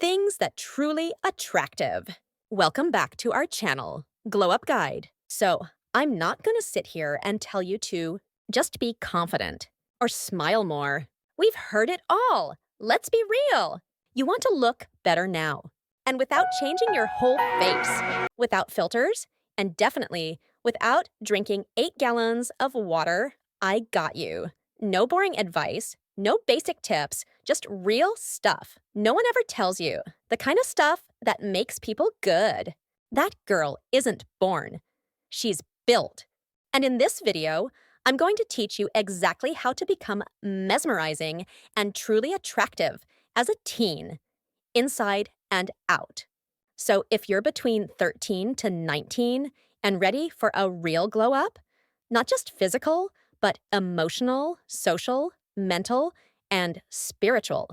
Things that truly attractive. Welcome back to our channel, Glow Up Guide. So, I'm not gonna sit here and tell you to just be confident or smile more. We've heard it all. Let's be real. You want to look better now. And without changing your whole face, without filters, and definitely without drinking 8 gallons of water, I got you. No boring advice, no basic tips, just real stuff no one ever tells you. The kind of stuff that makes people good. That girl isn't born. She's built. And in this video, I'm going to teach you exactly how to become mesmerizing and truly attractive as a teen, inside and out. So if you're between 13 to 19 and ready for a real glow up, not just physical, but emotional, social, mental, and spiritual,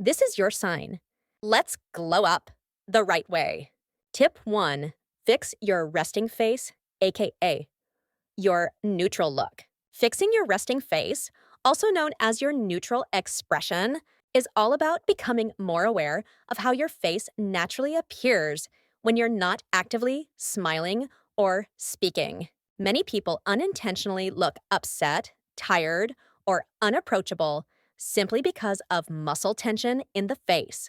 this is your sign. Let's glow up the right way. Tip 1. Fix your resting face, aka your neutral look. Fixing your resting face, also known as your neutral expression, is all about becoming more aware of how your face naturally appears when you're not actively smiling or speaking. Many people unintentionally look upset, tired, or unapproachable simply because of muscle tension in the face,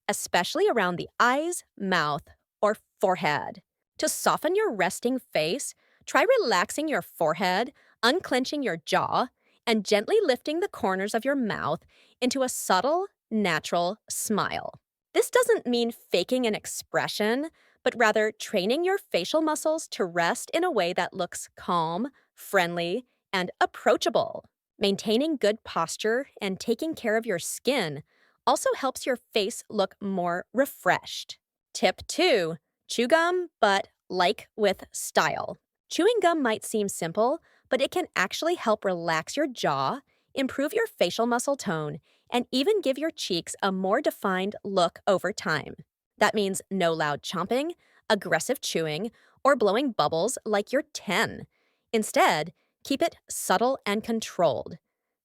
especially around the eyes, mouth, or forehead. To soften your resting face, try relaxing your forehead, unclenching your jaw, and gently lifting the corners of your mouth into a subtle, natural smile. This doesn't mean faking an expression, but rather training your facial muscles to rest in a way that looks calm, friendly, and approachable. Maintaining good posture and taking care of your skin also helps your face look more refreshed. Tip 2. Chew gum, but like with style. Chewing gum might seem simple, but it can actually help relax your jaw, improve your facial muscle tone, and even give your cheeks a more defined look over time. That means no loud chomping, aggressive chewing, or blowing bubbles like you're 10. Instead, keep it subtle and controlled.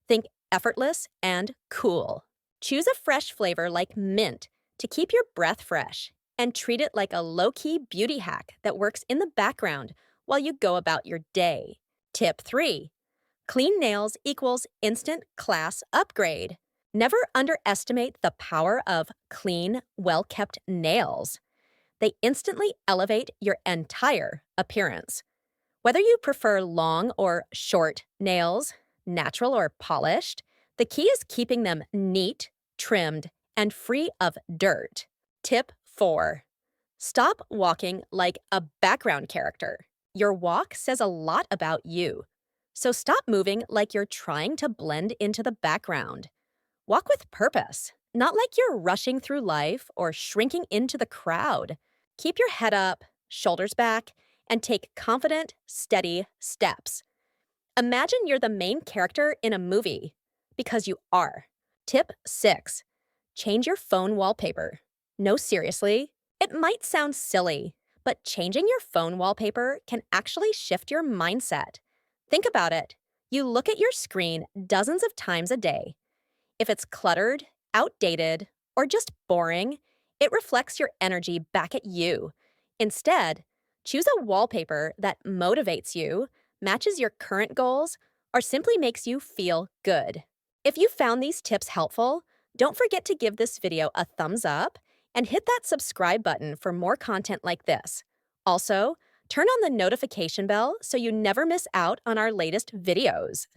Think effortless and cool. Choose a fresh flavor like mint to keep your breath fresh, and treat it like a low-key beauty hack that works in the background while you go about your day. Tip 3. Clean nails equals instant class upgrade. Never underestimate the power of clean, well-kept nails. They instantly elevate your entire appearance. Whether you prefer long or short nails, natural or polished, the key is keeping them neat, trimmed, and free of dirt. Tip 4. Stop walking like a background character. Your walk says a lot about you. So stop moving like you're trying to blend into the background. Walk with purpose, not like you're rushing through life or shrinking into the crowd. Keep your head up, shoulders back, and take confident, steady steps. Imagine you're the main character in a movie, because you are. Tip 6. Change your phone wallpaper. No, seriously, it might sound silly, but changing your phone wallpaper can actually shift your mindset. Think about it. You look at your screen dozens of times a day. If it's cluttered, outdated, or just boring, it reflects your energy back at you. Instead, choose a wallpaper that motivates you, matches your current goals, or simply makes you feel good. If you found these tips helpful, don't forget to give this video a thumbs up and hit that subscribe button for more content like this. Also, turn on the notification bell so you never miss out on our latest videos.